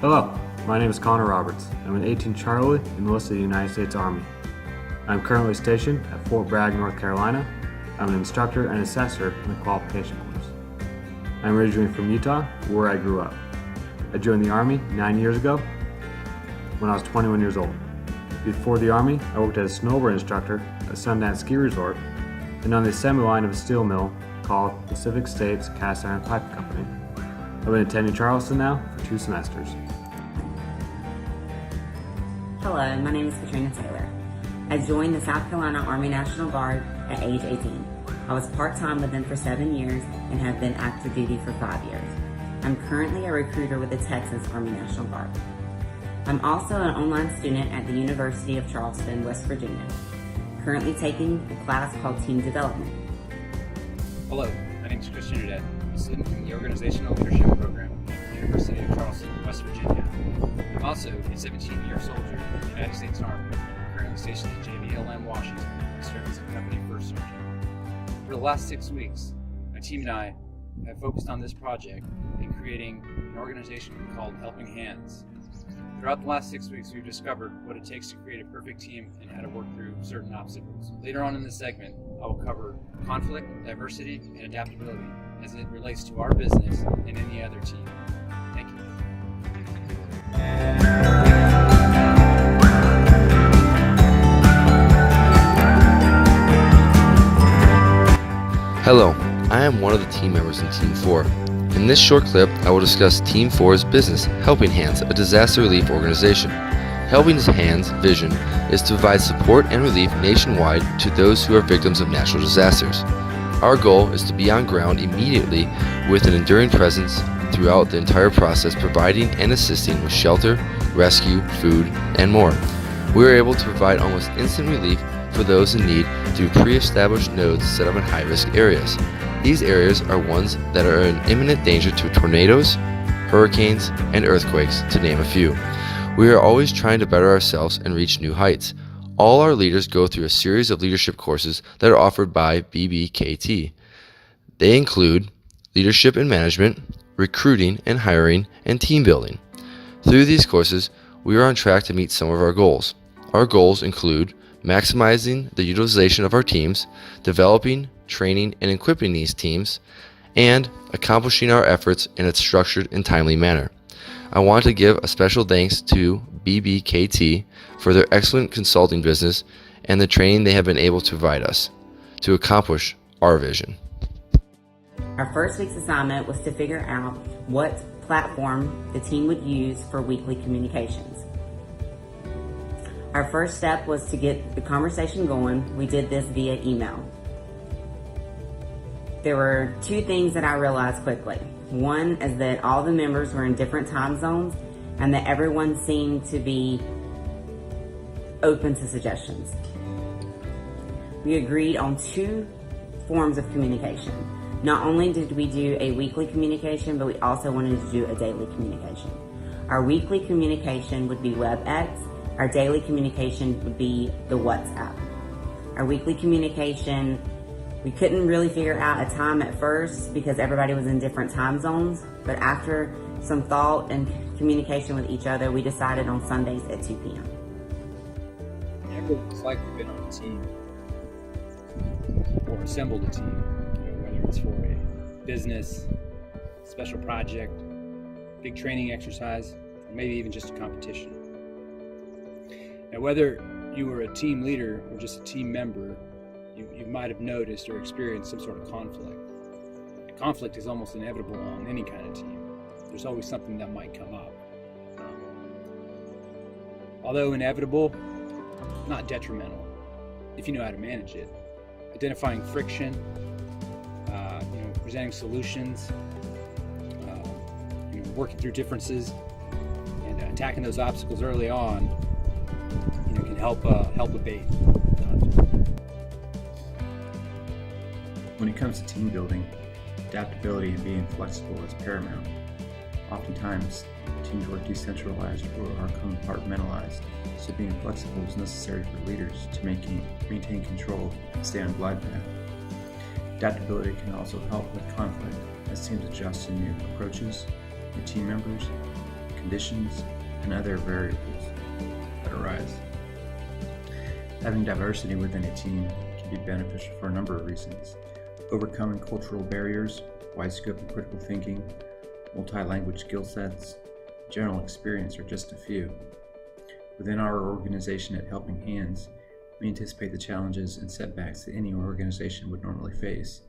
Hello, my name is Connor Roberts. I'm an 18 Charlie enlisted in the United States Army. I'm currently stationed at Fort Bragg, North Carolina. I'm an instructor and assessor in the qualification course. I'm originally from Utah, where I grew up. I joined the Army 9 years ago when I was 21 years old. Before the Army, I worked as a snowboard instructor at Sundance Ski Resort and on the assembly line of a steel mill called Pacific States Cast Iron Pipe Company. I've been attending Charleston now for 2 semesters. Hello, my name is Katrina Taylor. I joined the South Carolina Army National Guard at age 18. I was part-time with them for 7 years and have been active duty for 5 years. I'm currently a recruiter with the Texas Army National Guard. I'm also an online student at the University of Charleston, West Virginia, currently taking a class called Team Development. Hello, my name is Christian Udet, a student in the Organizational Leadership Program at the University of Charleston, West Virginia. I'm also a 17-year soldier in the United States Army, currently stationed at JBLM, Washington, serving as a company first sergeant. For the last 6 weeks, my team and I have focused on this project in creating an organization called Helping Hands. Throughout the last 6 weeks, we've discovered what it takes to create a perfect team and how to work through certain obstacles. Later on in this segment, I will cover conflict, diversity, and adaptability as it relates to our business and any other team. Thank you. Hello, I am one of the team members in Team 4. In this short clip, I will discuss Team 4's business, Helping Hands, a disaster relief organization. Helping Hands' vision is to provide support and relief nationwide to those who are victims of natural disasters. Our goal is to be on ground immediately with an enduring presence throughout the entire process, providing and assisting with shelter, rescue, food, and more. We are able to provide almost instant relief for those in need through pre-established nodes set up in high-risk areas. These areas are ones that are in imminent danger to tornadoes, hurricanes, and earthquakes, to name a few. We are always trying to better ourselves and reach new heights. All our leaders go through a series of leadership courses that are offered by BBKT. They include leadership and management, recruiting and hiring, and team building. Through these courses, we are on track to meet some of our goals. Our goals include maximizing the utilization of our teams, developing, training, and equipping these teams, and accomplishing our efforts in a structured and timely manner. I want to give a special thanks to BBKT for their excellent consulting business and the training they have been able to provide us to accomplish our vision. Our first week's assignment was to figure out what platform the team would use for weekly communications. Our first step was to get the conversation going. We did this via email. There were 2 things that I realized quickly. One is that all the members were in different time zones and that everyone seemed to be open to suggestions. We agreed on 2 forms of communication. Not only did we do a weekly communication, but we also wanted to do a daily communication. Our weekly communication would be WebEx. Our daily communication would be the WhatsApp. Our weekly communication, we couldn't really figure out a time at first because everybody was in different time zones, but after some thought and communication with each other, we decided on Sundays at 2 p.m. It's like we've been on a team or assembled a team, whether it's for a business, special project, big training exercise, or maybe even just a competition. Now, whether you were a team leader or just a team member, you might have noticed or experienced some sort of conflict. Conflict is almost inevitable on any kind of team. There's always something that might come up. Although inevitable, not detrimental if you know how to manage it. Identifying friction, presenting solutions, working through differences, and attacking those obstacles early on, can help abate conflict. When it comes to team building, adaptability and being flexible is paramount. Oftentimes, teams work decentralized or are compartmentalized, so being flexible is necessary for leaders to maintain control and stay on a glide path. Adaptability can also help with conflict as teams adjust to new approaches, new team members, conditions, and other variables that arise. Having diversity within a team can be beneficial for a number of reasons. Overcoming cultural barriers, wide scope of critical thinking, multi-language skill sets, general experience are just a few. Within our organization at Helping Hands, we anticipate the challenges and setbacks that any organization would normally face,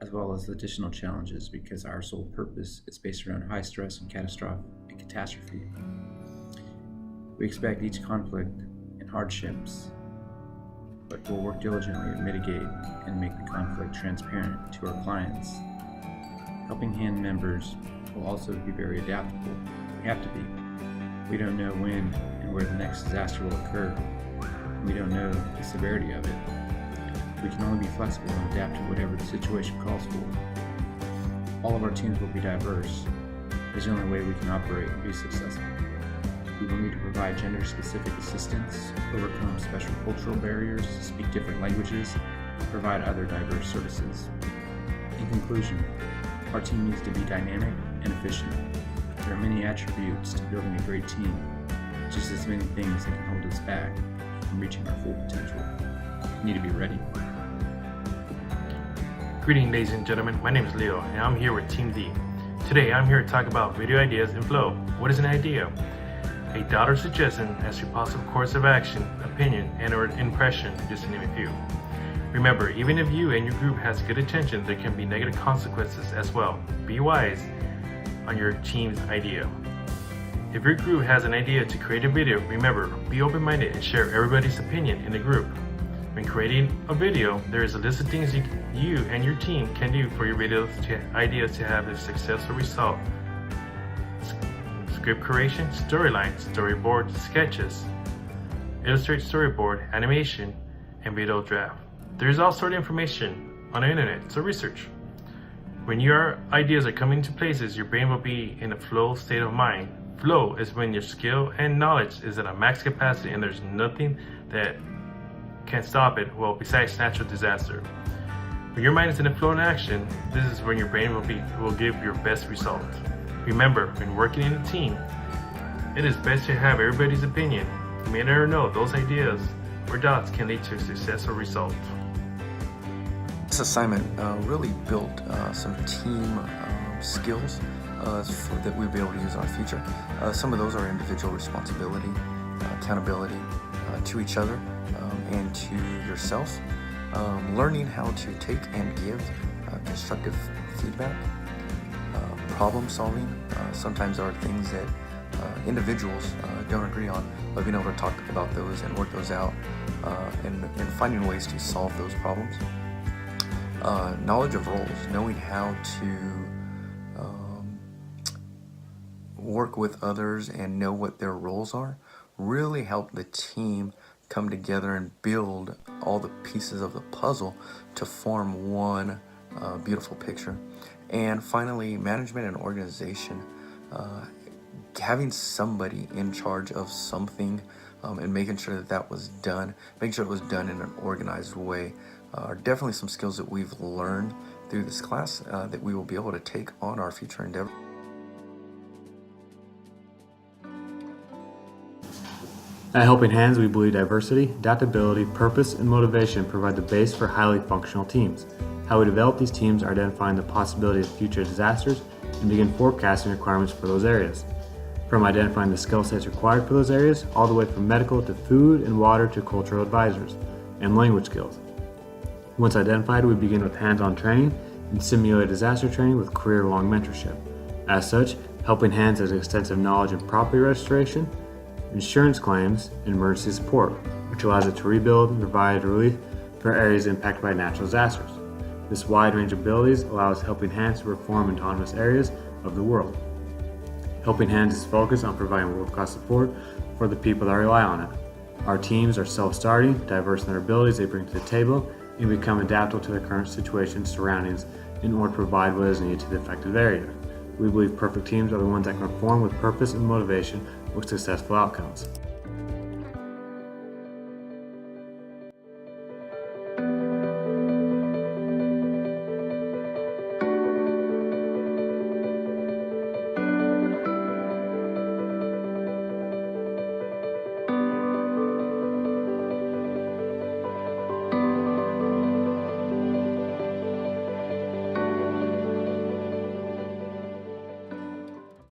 as well as additional challenges because our sole purpose is based around high stress and catastrophe. We expect each conflict and hardships, but we'll work diligently to mitigate and make the conflict transparent to our clients. Helping Hand members will also be very adaptable. We have to be. We don't know when and where the next disaster will occur. We don't know the severity of it. We can only be flexible and adapt to whatever the situation calls for. All of our teams will be diverse. It's the only way we can operate and be successful. We will need to provide gender-specific assistance, overcome special cultural barriers, speak different languages, and provide other diverse services. In conclusion, our team needs to be dynamic and efficient. There are many attributes to building a great team, just as many things that can hold us back from reaching our full potential. We need to be ready. Greetings, ladies and gentlemen. My name is Leo, and I'm here with Team D. Today, I'm here to talk about video ideas in flow. What is an idea? A thought or suggestion as your possible course of action, opinion, and/or impression, just to name a few. Remember, even if you and your group has good intentions, there can be negative consequences as well. Be wise on your team's idea. If your group has an idea to create a video, remember, be open-minded and share everybody's opinion in the group. When creating a video, there is a list of things you and your team can do for your ideas to have a successful result. Script creation, storyline, storyboard, sketches, illustrate storyboard, animation, and video draft. There's all sorts of information on the internet, so research. When your ideas are coming to places, your brain will be in a flow state of mind. Flow is when your skill and knowledge is at a max capacity and there's nothing that can stop it, well, besides natural disaster. When your mind is in a flow in action, this is when your brain will give your best result. Remember, when working in a team, it is best to have everybody's opinion. You may never know, those ideas or dots can lead to a successful result. This assignment really built some team skills that we'll be able to use in our future. Some of those are individual responsibility, accountability to each other and to yourself, learning how to take and give constructive feedback, problem solving. Sometimes there are things that individuals don't agree on, but being able to talk about those and work those out and finding ways to solve those problems. Knowledge of roles, knowing how to work with others and know what their roles are, really help the team come together and build all the pieces of the puzzle to form one beautiful picture. And finally, management and organization, having somebody in charge of something and making sure that was done, making sure it was done in an organized way, are definitely some skills that we've learned through this class that we will be able to take on our future endeavor. At Helping Hands, we believe diversity, adaptability, purpose, and motivation provide the base for highly functional teams. How we develop these teams are identifying the possibilities of future disasters and begin forecasting requirements for those areas. From identifying the skill sets required for those areas, all the way from medical to food and water to cultural advisors, and language skills. Once identified, we begin with hands-on training and simulated disaster training with career-long mentorship. As such, Helping Hands has extensive knowledge in property restoration, insurance claims, and emergency support, which allows it to rebuild and provide relief for areas impacted by natural disasters. This wide range of abilities allows Helping Hands to perform in autonomous areas of the world. Helping Hands is focused on providing world-class support for the people that rely on it. Our teams are self-starting, diverse in their abilities they bring to the table, and become adaptable to the current situation and surroundings in order to provide what is needed to the affected area. We believe perfect teams are the ones that can perform with purpose and motivation with successful outcomes.